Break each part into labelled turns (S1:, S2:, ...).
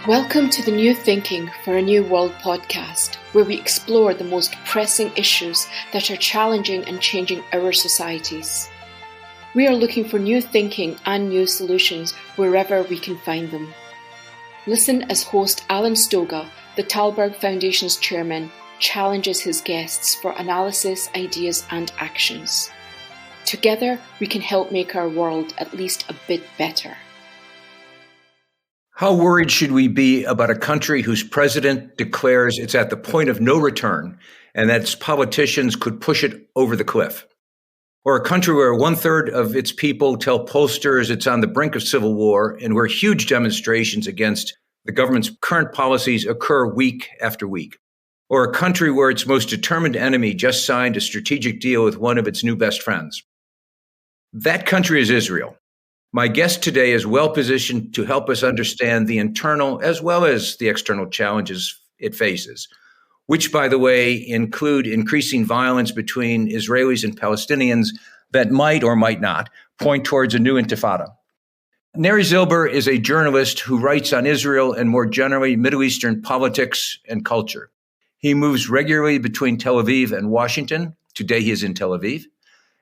S1: Welcome to the New Thinking for a New World podcast, where we explore the most pressing issues that are challenging and changing our societies. We are looking for new thinking and new solutions wherever we can find them. Listen as host Alan Stoga, the Tallberg Foundation's chairman, challenges his guests for analysis, ideas and actions. Together, we can help make our world at least a bit better.
S2: How worried should we be about a country whose president declares it's at the point of no return and that its politicians could push it over the cliff? Or a country where 1/3 of its people tell pollsters it's on the brink of civil war and where huge demonstrations against the government's current policies occur week after week? Or a country where its most determined enemy just signed a strategic deal with one of its new best friends? That country is Israel. My guest today is well positioned to help us understand the internal as well as the external challenges it faces, which, by the way, include increasing violence between Israelis and Palestinians that might or might not point towards a new intifada. Neri Zilber is a journalist who writes on Israel and more generally Middle Eastern politics and culture. He moves regularly between Tel Aviv and Washington. Today he is in Tel Aviv,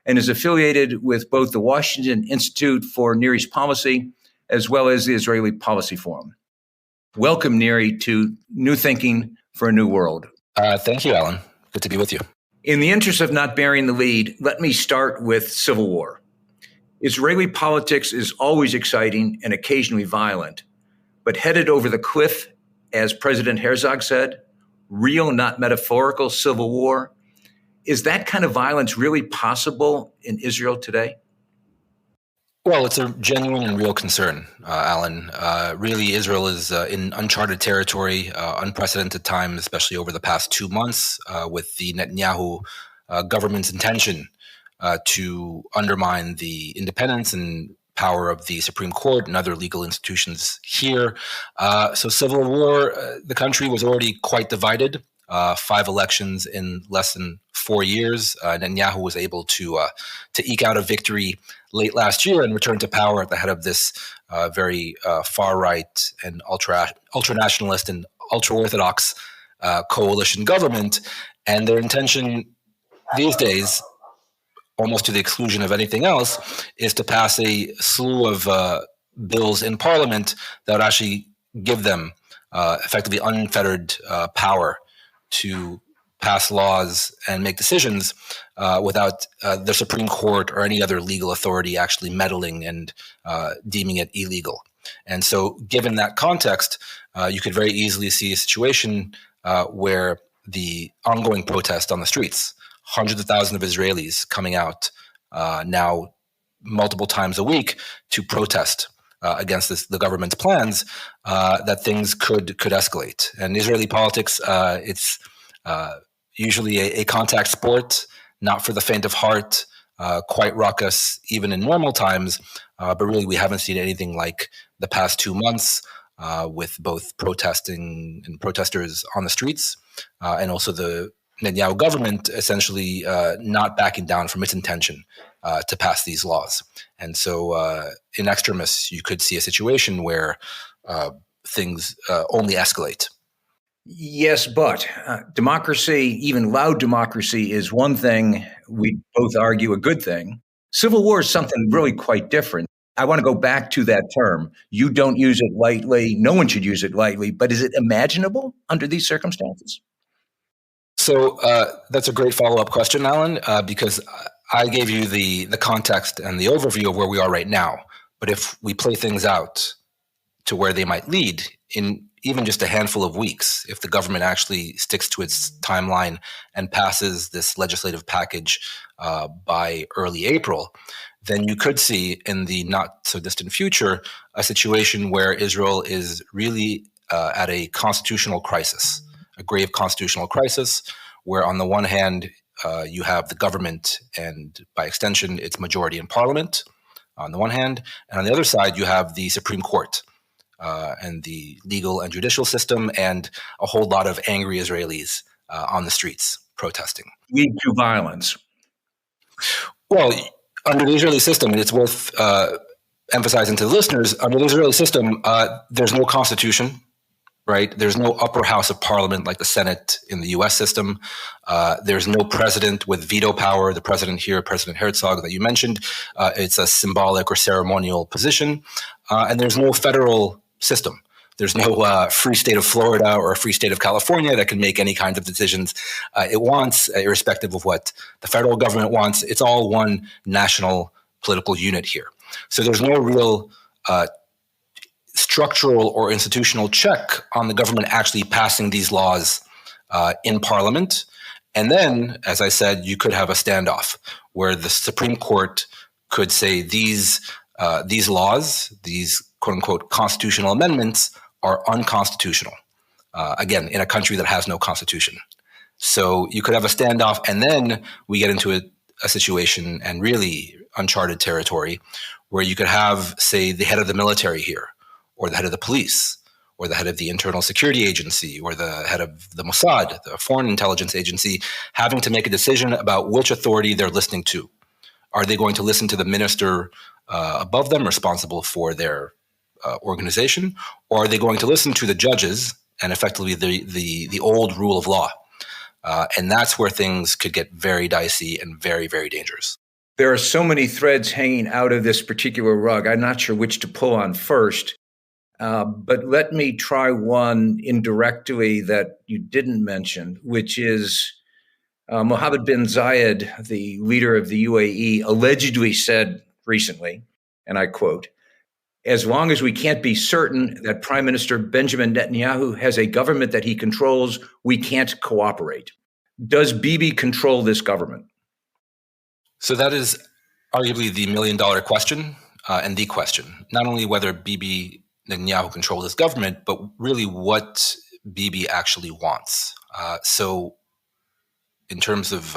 S2: and is affiliated with both the Washington Institute for Near East Policy as well as the Israeli Policy Forum. Welcome, Neri, to New Thinking for a New World.
S3: Thank you, Alan. Good to be with you.
S2: In the interest of not bearing the lead, let me start with civil war. Israeli politics is always exciting and occasionally violent, but headed over the cliff, as President Herzog said, real, not metaphorical civil war. Is that kind of violence really possible in Israel today?
S3: Well, it's a genuine and real concern, Alan. Really, Israel is in uncharted territory, unprecedented times, especially over the past 2 months, with the Netanyahu government's intention to undermine the independence and power of the Supreme Court and other legal institutions here. So civil war, the country was already quite divided. 5 elections in less than 4 years. Netanyahu was able to eke out a victory late last year and return to power at the head of this very far-right and ultra-nationalist and ultra-Orthodox coalition government. And their intention these days, almost to the exclusion of anything else, is to pass a slew of bills in parliament that would actually give them effectively unfettered power to pass laws and make decisions without the Supreme Court or any other legal authority actually meddling and deeming it illegal. And so given that context, you could very easily see a situation where the ongoing protest on the streets, hundreds of thousands of Israelis coming out now multiple times a week to protest against the government's plans, that things could escalate. And Israeli politics, it's usually a contact sport, not for the faint of heart, quite raucous even in normal times. But really, we haven't seen anything like the past 2 months with both protesting and protesters on the streets, and also the Netanyahu government essentially not backing down from its intention to pass these laws. And so in extremis, you could see a situation where things only escalate.
S2: Yes, but democracy, even loud democracy, is one thing. We both argue a good thing. Civil war is something really quite different. I want to go back to that term. You don't use it lightly. No one should use it lightly. But is it imaginable under these circumstances?
S3: So that's a great follow-up question, Alan, because I gave you the context and the overview of where we are right now. But if we play things out to where they might lead in even just a handful of weeks, if the government actually sticks to its timeline and passes this legislative package by early April, then you could see in the not so distant future a situation where Israel is really at a constitutional crisis, a grave constitutional crisis, where on the one hand, you have the government and by extension, its majority in parliament on the one hand, and on the other side, you have the Supreme Court and the legal and judicial system and a whole lot of angry Israelis on the streets protesting.
S2: Lead to violence.
S3: Well, under the Israeli system, and it's worth emphasizing to the listeners, under the Israeli system, there's no constitution. right? There's no upper house of parliament like the Senate in the US system. There's no president with veto power. The president here, President Herzog, that you mentioned, it's a symbolic or ceremonial position. And there's no federal system. There's no free state of Florida or a free state of California that can make any kinds of decisions it wants, irrespective of what the federal government wants. It's all one national political unit here. So there's no real structural or institutional check on the government actually passing these laws in Parliament. And then, as I said, you could have a standoff where the Supreme Court could say these laws, these quote unquote constitutional amendments, are unconstitutional. Again, in a country that has no constitution. So you could have a standoff, and then we get into a situation and really uncharted territory where you could have, say, the head of the military here, or the head of the police, or the head of the Internal Security Agency, or the head of the Mossad, the Foreign Intelligence Agency, having to make a decision about which authority they're listening to. Are they going to listen to the minister above them responsible for their organization, or are they going to listen to the judges and effectively the old rule of law? And that's where things could get very dicey and very, very dangerous.
S2: There are so many threads hanging out of this particular rug. I'm not sure which to pull on first, but let me try one indirectly that you didn't mention, which is Mohammed bin Zayed, the leader of the UAE, allegedly said recently, and I quote, "As long as we can't be certain that Prime Minister Benjamin Netanyahu has a government that he controls, we can't cooperate." Does Bibi control this government?
S3: So that is arguably the million-dollar question and the question. Not only whether Bibi Netanyahu controls this government, but really what Bibi actually wants. So in terms of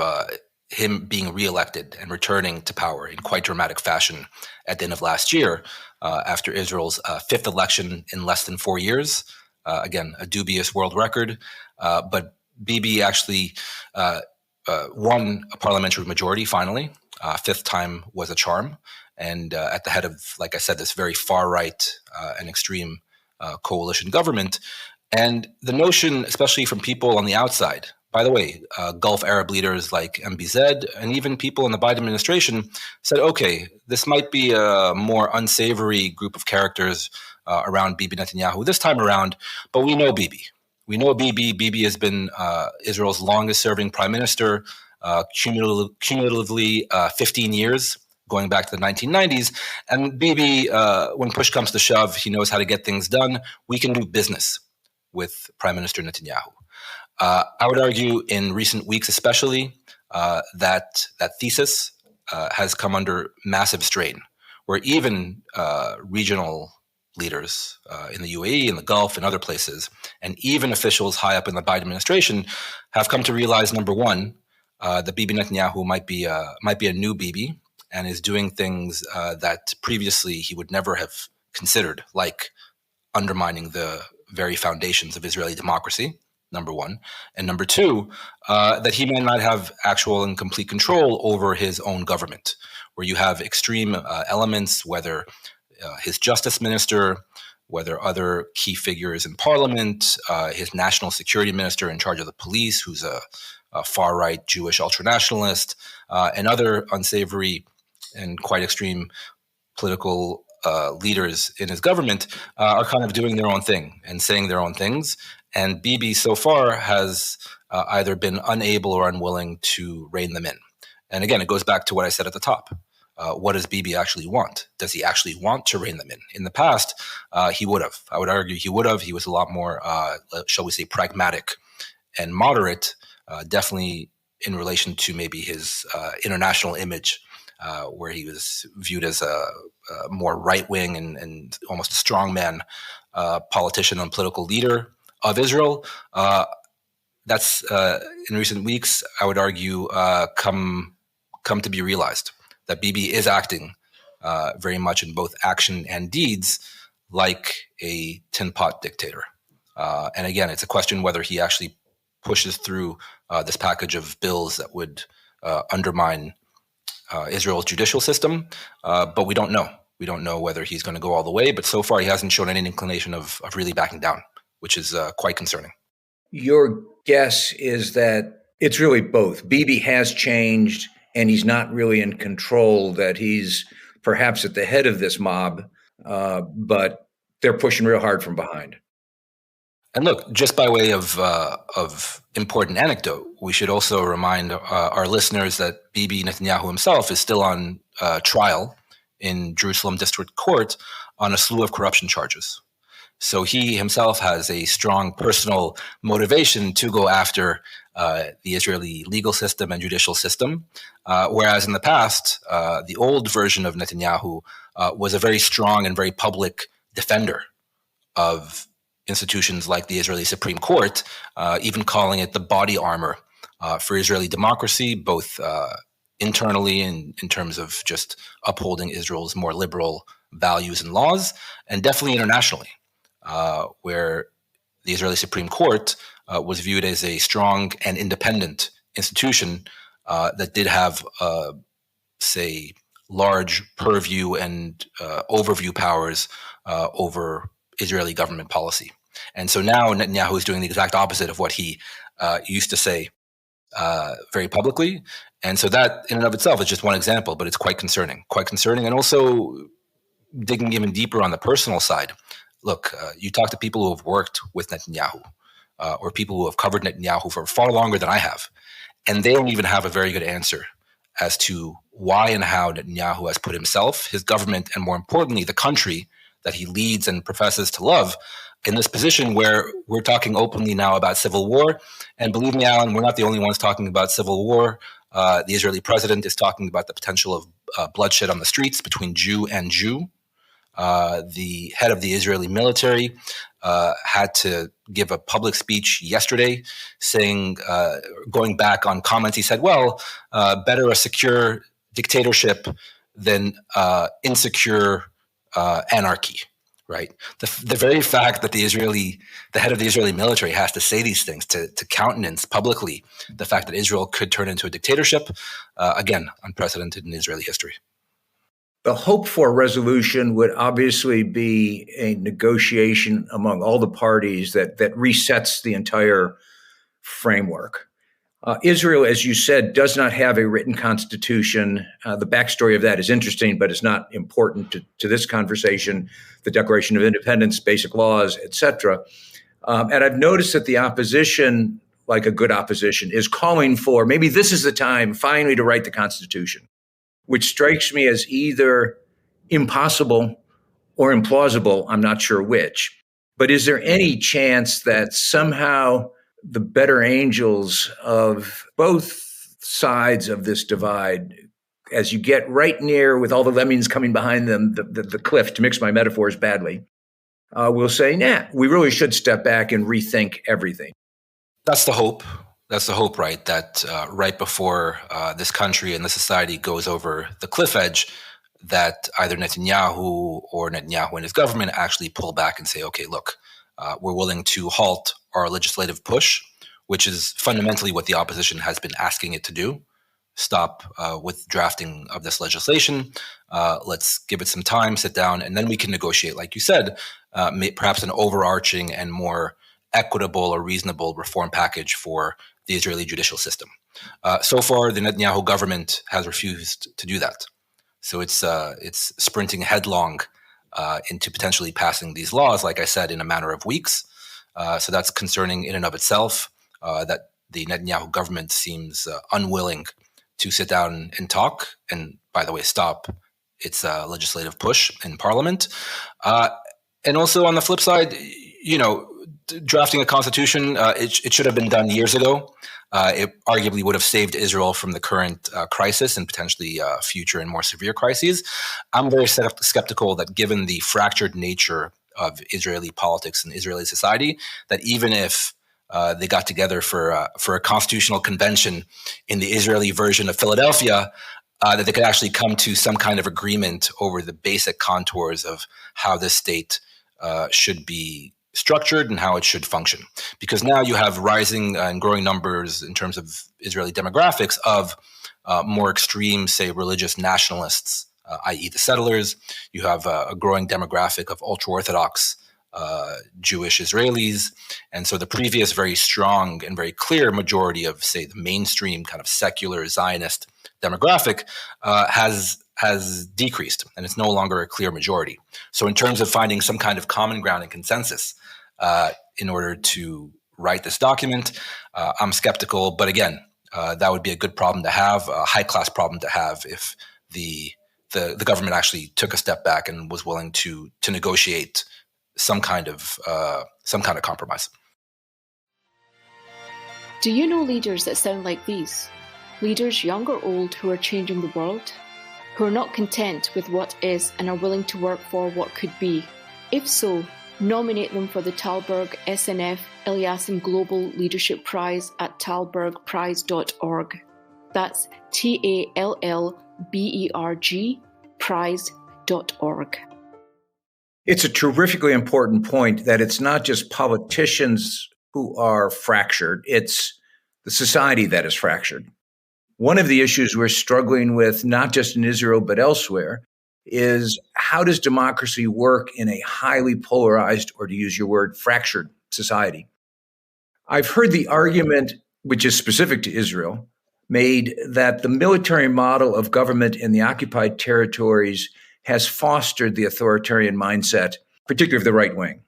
S3: him being reelected and returning to power in quite dramatic fashion at the end of last year, after Israel's fifth election in less than 4 years. Again, a dubious world record. But Bibi actually won a parliamentary majority finally. Fifth time was a charm. And at the head of, like I said, this very far-right and extreme coalition government. And the notion, especially from people on the outside, by the way, Gulf Arab leaders like MBZ and even people in the Biden administration said, okay, this might be a more unsavory group of characters around Bibi Netanyahu this time around, but we know Bibi. We know Bibi. Bibi has been Israel's longest serving prime minister, cumulatively 15 years, going back to the 1990s. And Bibi, when push comes to shove, he knows how to get things done. We can do business with Prime Minister Netanyahu. I would argue in recent weeks especially that thesis has come under massive strain, where even regional leaders in the UAE, in the Gulf, and other places, and even officials high up in the Biden administration have come to realize, number one, that Bibi Netanyahu might be a new Bibi and is doing things that previously he would never have considered, like undermining the very foundations of Israeli democracy, number one. And number two, that he may not have actual and complete control over his own government, where you have extreme elements, whether his justice minister, whether other key figures in parliament, his national security minister in charge of the police, who's a far-right Jewish ultranationalist, and other unsavory and quite extreme political leaders in his government are kind of doing their own thing and saying their own things. And Bibi so far has either been unable or unwilling to rein them in. And again, it goes back to what I said at the top. What does Bibi actually want? Does he actually want to rein them in? In the past, he would have. I would argue he would have. He was a lot more, shall we say, pragmatic and moderate, definitely in relation to maybe his international image, where he was viewed as a more right-wing and almost a strongman politician and political leader of Israel. That's, in recent weeks, I would argue, come to be realized, that Bibi is acting very much in both action and deeds like a tin pot dictator. And again, it's a question whether he actually pushes through this package of bills that would undermine Israel's judicial system, but we don't know. We don't know whether he's going to go all the way, but so far he hasn't shown any inclination of really backing down which is quite concerning.
S2: Your guess is that it's really both. Bibi has changed and he's not really in control, that he's perhaps at the head of this mob, but they're pushing real hard from behind.
S3: And look, just by way of important anecdote, we should also remind our listeners that Bibi Netanyahu himself is still on trial in Jerusalem District Court on a slew of corruption charges. So he himself has a strong personal motivation to go after the Israeli legal system and judicial system, whereas in the past, the old version of Netanyahu was a very strong and very public defender of institutions like the Israeli Supreme Court, even calling it the body armor for Israeli democracy, both internally in terms of just upholding Israel's more liberal values and laws, and definitely internationally, where the Israeli Supreme Court was viewed as a strong and independent institution that did have, say, large purview and overview powers over Israeli government policy. And so now Netanyahu is doing the exact opposite of what he used to say very publicly. And so that in and of itself is just one example, but it's quite concerning. And also digging even deeper on the personal side. Look, you talk to people who have worked with Netanyahu or people who have covered Netanyahu for far longer than I have, and they don't even have a very good answer as to why and how Netanyahu has put himself, his government, and more importantly, the country that he leads and professes to love in this position where we're talking openly now about civil war. And believe me, Alan, we're not the only ones talking about civil war. The Israeli president is talking about the potential of bloodshed on the streets between Jew and Jew. The head of the Israeli military had to give a public speech yesterday saying, going back on comments, he said, well, better a secure dictatorship than insecure anarchy, right? The very fact that the head of the Israeli military has to say these things to countenance publicly the fact that Israel could turn into a dictatorship, again, unprecedented in Israeli history.
S2: The hope for resolution would obviously be a negotiation among all the parties that resets the entire framework. Israel, as you said, does not have a written constitution. The backstory of that is interesting, but it's not important to this conversation. The Declaration of Independence, basic laws, etc. And I've noticed that the opposition, like a good opposition, is calling for maybe this is the time finally to write the Constitution, which strikes me as either impossible or implausible. I'm not sure which. But is there any chance that somehow the better angels of both sides of this divide, as you get right near with all the lemmings coming behind them, the cliff, to mix my metaphors badly, will say, nah, we really should step back and rethink everything?
S3: That's the hope. That's the hope, right? That right before this country and the society goes over the cliff edge, that either Netanyahu or Netanyahu and his government actually pull back and say, okay, look, we're willing to halt our legislative push, which is fundamentally what the opposition has been asking it to do. Stop with drafting of this legislation. Let's give it some time, sit down, and then we can negotiate, like you said, perhaps an overarching and more equitable or reasonable reform package for the Israeli judicial system. So far, the Netanyahu government has refused to do that. So it's sprinting headlong into potentially passing these laws, like I said, in a matter of weeks. So that's concerning in and of itself, that the Netanyahu government seems unwilling to sit down and talk, and by the way, stop its legislative push in parliament. And also on the flip side, drafting a constitution, it should have been done years ago. It arguably would have saved Israel from the current crisis and potentially future and more severe crises. I'm very skeptical that given the fractured nature of Israeli politics and Israeli society, that even if they got together for a constitutional convention in the Israeli version of Philadelphia, that they could actually come to some kind of agreement over the basic contours of how this state should be structured and how it should function. Because now you have rising and growing numbers in terms of Israeli demographics of more extreme, say, religious nationalists, i.e. the settlers. You have a growing demographic of ultra-Orthodox Jewish Israelis. And so the previous very strong and very clear majority of, say, the mainstream kind of secular Zionist demographic has decreased, and it's no longer a clear majority. So in terms of finding some kind of common ground and consensus in order to write this document, I'm skeptical. But again, that would be a good problem to have, a high-class problem to have if the government actually took a step back and was willing to negotiate some kind of compromise.
S1: Do you know leaders that sound like these? Leaders, young or old, who are changing the world? Who are not content with what is and are willing to work for what could be? If so, nominate them for the Tallberg SNF Eliasson Global Leadership Prize at tallbergprize.org. That's TALLBERG prize.org.
S2: It's a terrifically important point that it's not just politicians who are fractured, it's the society that is fractured. One of the issues we're struggling with, not just in Israel, but elsewhere, is how does democracy work in a highly polarized, or to use your word, fractured society? I've heard the argument, which is specific to Israel, made that the military model of government in the occupied territories has fostered the authoritarian mindset, particularly of the right wing.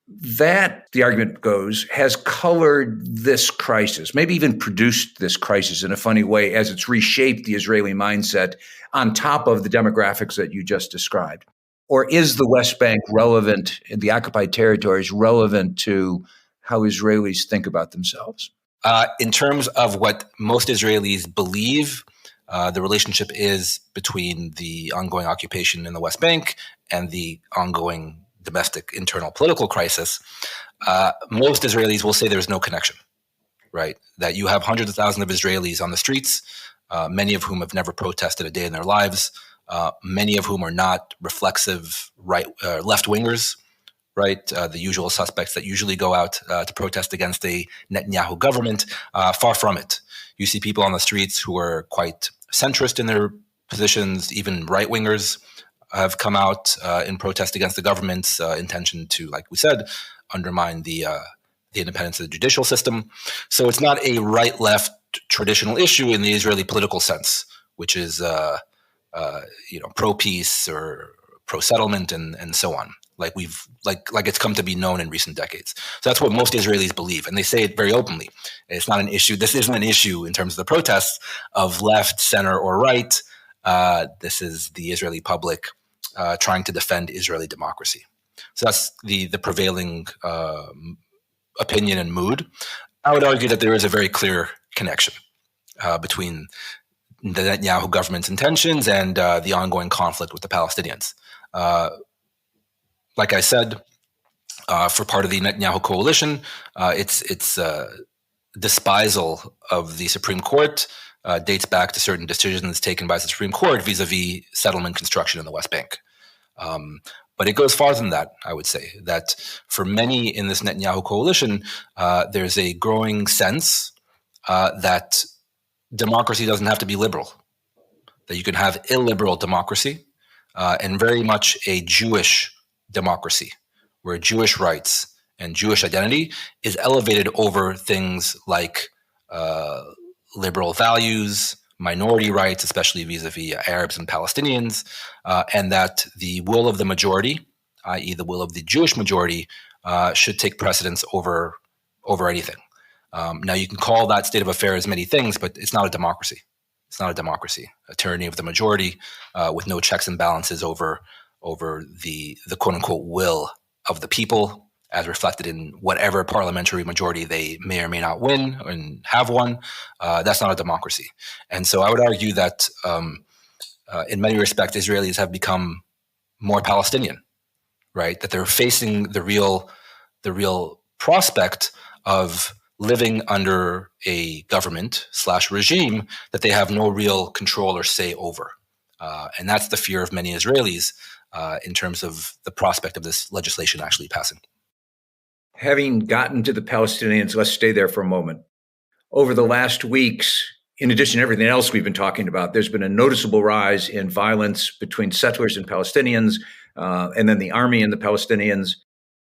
S2: That, the argument goes, has colored this crisis, maybe even produced this crisis in a funny way as it's reshaped the Israeli mindset on top of the demographics that you just described. Or is the West Bank relevant, the occupied territories relevant to how Israelis think about themselves?
S3: In terms of what most Israelis believe, the relationship is between the ongoing occupation in the West Bank and the ongoing domestic internal political crisis, most Israelis will say there's no connection, right? That you have hundreds of thousands of Israelis on the streets, many of whom have never protested a day in their lives, many of whom are not reflexive left-wingers, right? The usual suspects that usually go out to protest against a Netanyahu government. Far from it. You see people on the streets who are quite centrist in their positions, even right-wingers have come out in protest against the government's intention to, like we said, undermine the independence of the judicial system. So it's not a right-left traditional issue in the Israeli political sense, which is pro-peace or pro-settlement and so on. Like it's come to be known in recent decades. So that's what most Israelis believe, and they say it very openly. It's not an issue. This isn't an issue in terms of the protests of left, center, or right. This is the Israeli public trying to defend Israeli democracy. So that's the prevailing opinion and mood. I would argue that there is a very clear connection between the Netanyahu government's intentions and the ongoing conflict with the Palestinians. Like I said, for part of the Netanyahu coalition, its despisal of the Supreme Court dates back to certain decisions taken by the Supreme Court vis-a-vis settlement construction in the West Bank. But it goes farther than that, I would say, that for many in this Netanyahu coalition, there's a growing sense that democracy doesn't have to be liberal, that you can have illiberal democracy and very much a Jewish democracy, where Jewish rights and Jewish identity is elevated over things like liberal values, minority rights, especially vis-a-vis Arabs and Palestinians, and that the will of the majority, i.e. the will of the Jewish majority, should take precedence over anything. Now, you can call that state of affairs many things, but it's not a democracy. It's not a democracy. A tyranny of the majority with no checks and balances over the quote-unquote will of the people, as reflected in whatever parliamentary majority they may or may not win and have won. That's not a democracy. And so I would argue that in many respects, Israelis have become more Palestinian, right? That they're facing the real prospect of living under a government / regime that they have no real control or say over. And that's the fear of many Israelis in terms of the prospect of this legislation actually passing.
S2: Having gotten to the Palestinians, let's stay there for a moment. Over the last weeks, in addition to everything else we've been talking about, there's been a noticeable rise in violence between settlers and Palestinians, and then the army and the Palestinians.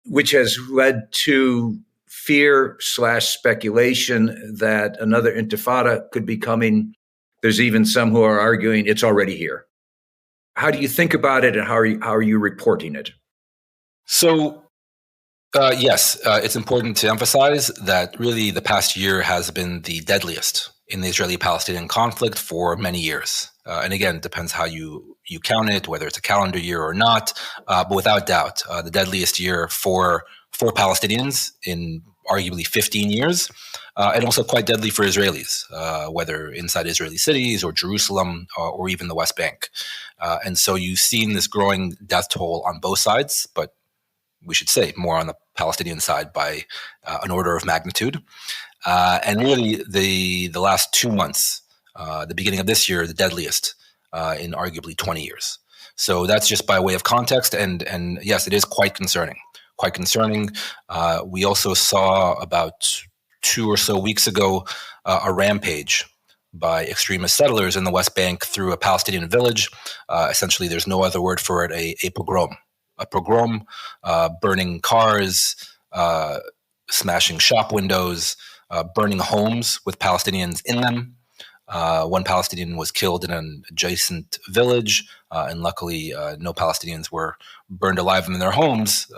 S2: which has led to fear/speculation that another intifada could be coming. There's even some who are arguing it's already here. How do you think about it, and how are you reporting it?
S3: So, yes, it's important to emphasize that really the past year has been the deadliest in the Israeli-Palestinian conflict for many years. And again, it depends how you count it, whether it's a calendar year or not. But without doubt, the deadliest year for Palestinians in arguably 15 years, and also quite deadly for Israelis, whether inside Israeli cities or Jerusalem or even the West Bank. And so you've seen this growing death toll on both sides, but we should say more on the Palestinian side by an order of magnitude. And really, the last 2 months, the beginning of this year, the deadliest in arguably 20 years. So that's just by way of context. And yes, it is quite concerning. Quite concerning. We also saw about 2 or so weeks ago a rampage by extremist settlers in the West Bank through a Palestinian village. Essentially, there's no other word for it, a pogrom. A pogrom, burning cars, smashing shop windows, burning homes with Palestinians in them. One Palestinian was killed in an adjacent village, and luckily no Palestinians were burned alive in their homes,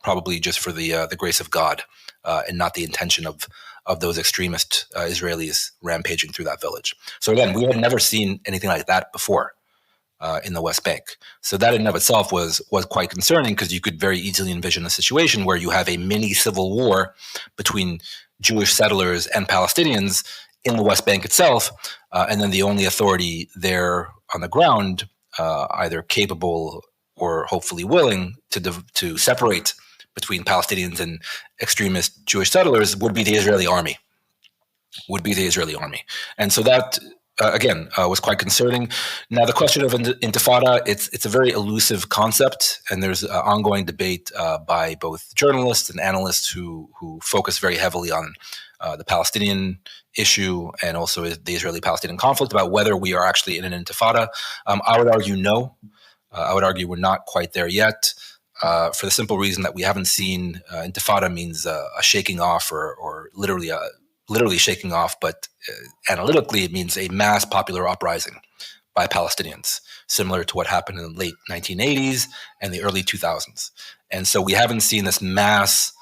S3: probably just for the grace of God and not the intention of those extremist Israelis rampaging through that village. So again, we had never seen anything like that before in the West Bank. So that in and of itself was quite concerning, because you could very easily envision a situation where you have a mini civil war between Jewish settlers and Palestinians in the West Bank itself, and then the only authority there on the ground, either capable or hopefully willing to separate between Palestinians and extremist Jewish settlers, would be the Israeli army. And so that, again, was quite concerning. Now, the question of intifada, it's a very elusive concept, and there's ongoing debate by both journalists and analysts who focus very heavily on the Palestinian issue and also the Israeli-Palestinian conflict about whether we are actually in an intifada. I would argue no. I would argue we're not quite there yet, for the simple reason that we haven't seen intifada means a shaking off or literally shaking off, but analytically it means a mass popular uprising by Palestinians, similar to what happened in the late 1980s and the early 2000s. And so we haven't seen this mass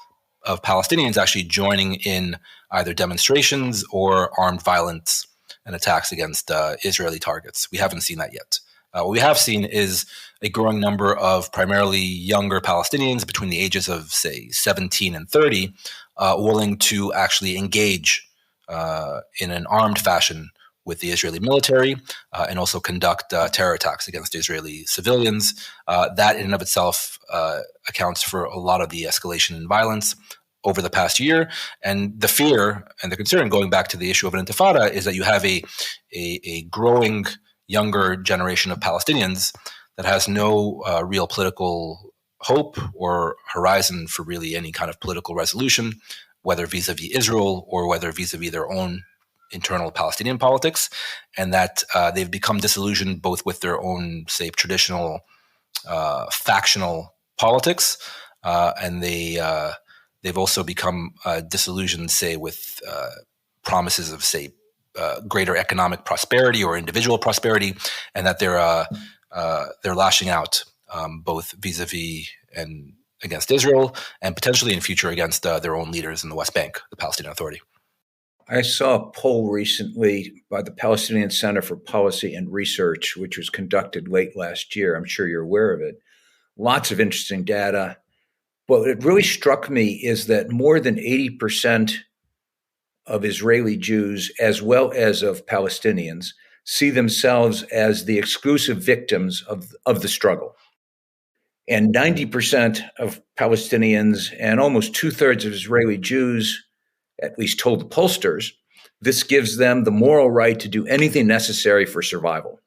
S3: of Palestinians actually joining in either demonstrations or armed violence and attacks against Israeli targets. We haven't seen that yet. What we have seen is a growing number of primarily younger Palestinians between the ages of, say, 17 and 30, willing to actually engage in an armed fashion with the Israeli military and also conduct terror attacks against Israeli civilians. That in and of itself accounts for a lot of the escalation in violence over the past year. And the fear and the concern, going back to the issue of an intifada, is that you have a growing younger generation of Palestinians that has no real political hope or horizon for really any kind of political resolution, whether vis-a-vis Israel or whether vis-a-vis their own internal Palestinian politics, and that they've become disillusioned both with their own, say, traditional factional politics, and they've also become disillusioned, say, with promises of, say, greater economic prosperity or individual prosperity, and that they're lashing out both vis-a-vis and against Israel, and potentially in future against their own leaders in the West Bank, the Palestinian Authority.
S2: I saw a poll recently by the Palestinian Center for Policy and Research, which was conducted late last year. I'm sure you're aware of it. Lots of interesting data. But what really struck me is that more than 80% of Israeli Jews, as well as of Palestinians, see themselves as the exclusive victims of the struggle. And 90% of Palestinians and almost 2/3 of Israeli Jews, at least told the pollsters, this gives them the moral right to do anything necessary for survival,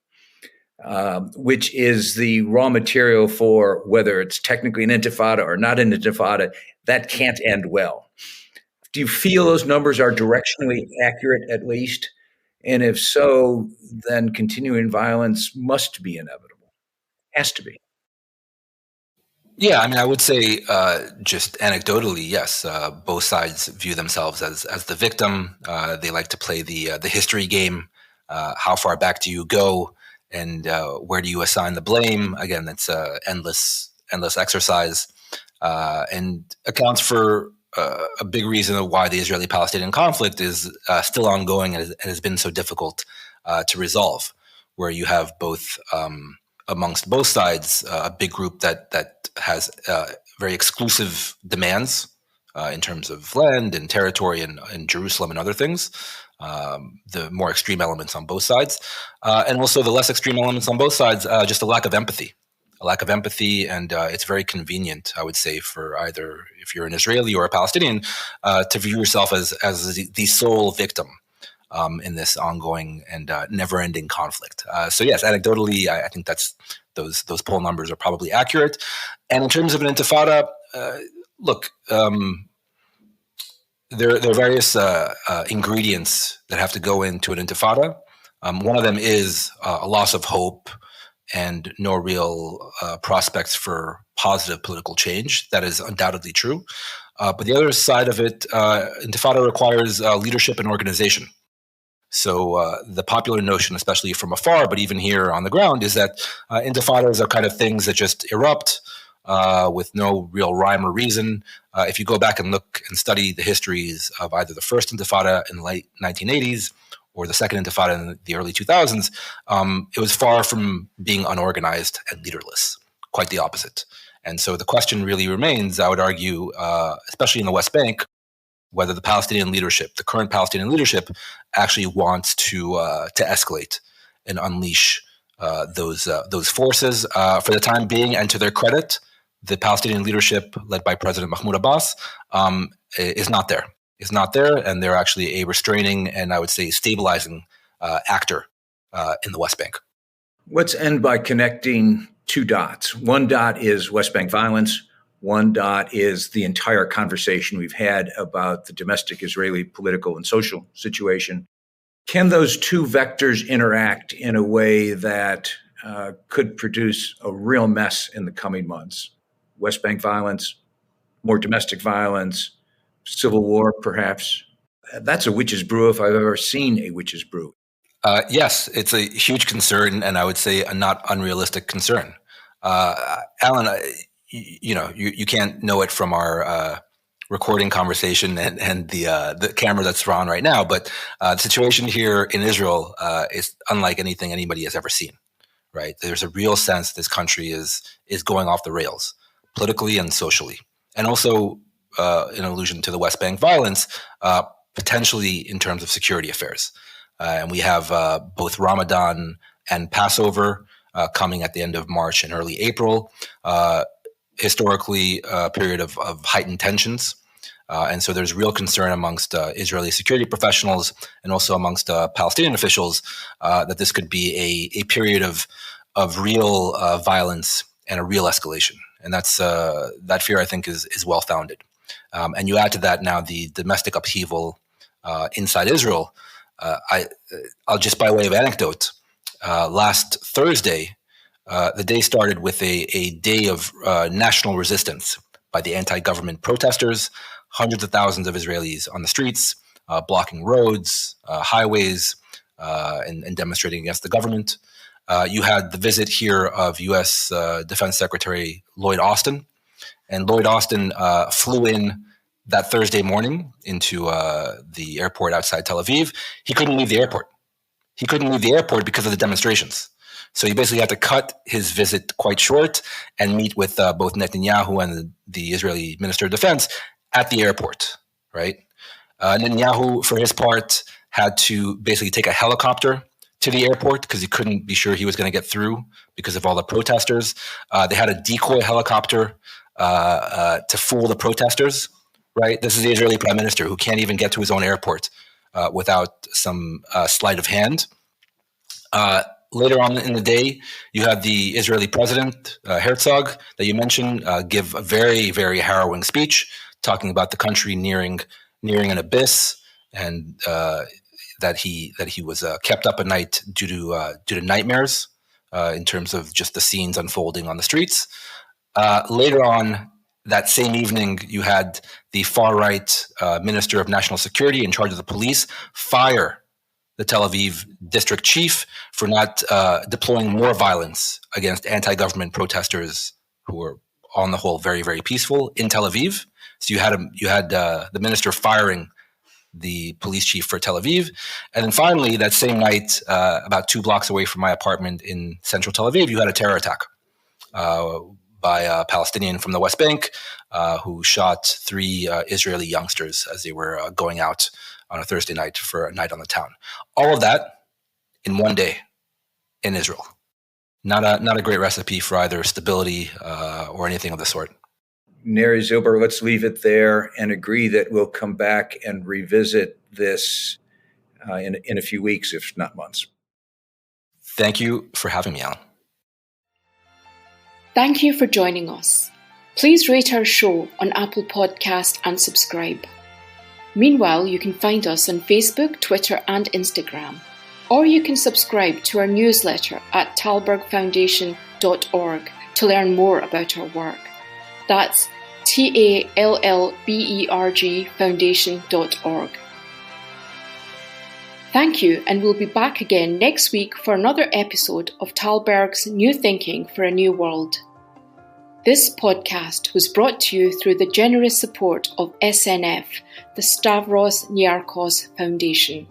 S2: which is the raw material for whether it's technically an intifada or not an intifada. That can't end well. Do you feel those numbers are directionally accurate, at least? And if so, then continuing violence must be inevitable. Has to be.
S3: Yeah, I mean, I would say just anecdotally, yes, both sides view themselves as the victim. They like to play the history game. How far back do you go, and where do you assign the blame? Again, it's endless exercise, and accounts for a big reason of why the Israeli-Palestinian conflict is still ongoing and has been so difficult to resolve, where you have both. Amongst both sides, a big group that has very exclusive demands in terms of land and territory and Jerusalem and other things. The more extreme elements on both sides, and also the less extreme elements on both sides. Just a lack of empathy, and it's very convenient, I would say, for either if you're an Israeli or a Palestinian, to view yourself as the sole victim. In this ongoing and never-ending conflict. So yes, anecdotally, I think that's those poll numbers are probably accurate. And in terms of an intifada, look, there are various ingredients that have to go into an intifada. One of them is a loss of hope and no real prospects for positive political change. That is undoubtedly true. But the other side of it, intifada requires leadership and organization. So the popular notion, especially from afar, but even here on the ground, is that intifadas are kind of things that just erupt with no real rhyme or reason. If you go back and look and study the histories of either the first intifada in the late 1980s or the second intifada in the early 2000s, it was far from being unorganized and leaderless, quite the opposite. And so the question really remains, I would argue, especially in the West Bank, whether the Palestinian leadership, the current Palestinian leadership, actually wants to escalate and unleash those forces. For the time being, and to their credit, the Palestinian leadership, led by President Mahmoud Abbas, is not there. And they're actually a restraining and, I would say, stabilizing actor in the West Bank.
S2: Let's end by connecting two dots. One dot is West Bank violence. One dot is the entire conversation we've had about the domestic Israeli political and social situation. Can those two vectors interact in a way that could produce a real mess in the coming months? West Bank violence, more domestic violence, civil war, perhaps. That's a witch's brew if I've ever seen a witch's brew.
S3: Yes, it's a huge concern, and I would say a not unrealistic concern. Alan, you can't know it from our recording conversation and the camera that's on right now, but the situation here in Israel is unlike anything anybody has ever seen. Right? There's a real sense this country is going off the rails, politically and socially, and also in allusion to the West Bank violence, potentially in terms of security affairs. And we have both Ramadan and Passover coming at the end of March and early April. Historically, a period of heightened tensions. And so there's real concern amongst Israeli security professionals and also amongst Palestinian officials that this could be a period of real violence and a real escalation. And that's that fear, I think, is well-founded. And you add to that now the domestic upheaval inside Israel. I'll just, by way of anecdote, last Thursday, the day started with a day of national resistance by the anti-government protesters, hundreds of thousands of Israelis on the streets, blocking roads, highways, and demonstrating against the government. You had the visit here of U.S. Defense Secretary Lloyd Austin, and Lloyd Austin flew in that Thursday morning into the airport outside Tel Aviv. He couldn't leave the airport. Because of the demonstrations. So he basically had to cut his visit quite short and meet with both Netanyahu and the Israeli Minister of Defense at the airport, right? Netanyahu, for his part, had to basically take a helicopter to the airport because he couldn't be sure he was going to get through because of all the protesters. They had a decoy helicopter to fool the protesters, right? This is the Israeli prime minister who can't even get to his own airport without some sleight of hand. Later on in the day, you had the Israeli president, Herzog, that you mentioned, give a very, very harrowing speech talking about the country nearing an abyss, and that he was kept up at night due to nightmares in terms of just the scenes unfolding on the streets. Later on that same evening, you had the far-right Minister of National Security in charge of the police fire the Tel Aviv district chief for not deploying more violence against anti-government protesters who were, on the whole, very, very peaceful in Tel Aviv. So you had the minister firing the police chief for Tel Aviv. And then finally, that same night, about 2 blocks away from my apartment in central Tel Aviv, you had a terror attack by a Palestinian from the West Bank who shot 3 Israeli youngsters as they were going out on a Thursday night for a night on the town. All of that in one day in Israel. Not a great recipe for either stability or anything of the sort.
S2: Neri Zilber, let's leave it there and agree that we'll come back and revisit this in a few weeks, if not months.
S3: Thank you for having me, Alan.
S1: Thank you for joining us. Please rate our show on Apple Podcast and subscribe. Meanwhile, you can find us on Facebook, Twitter, and Instagram. Or you can subscribe to our newsletter at tallbergfoundation.org to learn more about our work. That's TALLBERG foundation.org. Thank you, and we'll be back again next week for another episode of Tallberg's New Thinking for a New World. This podcast was brought to you through the generous support of SNF, the Stavros Niarchos Foundation.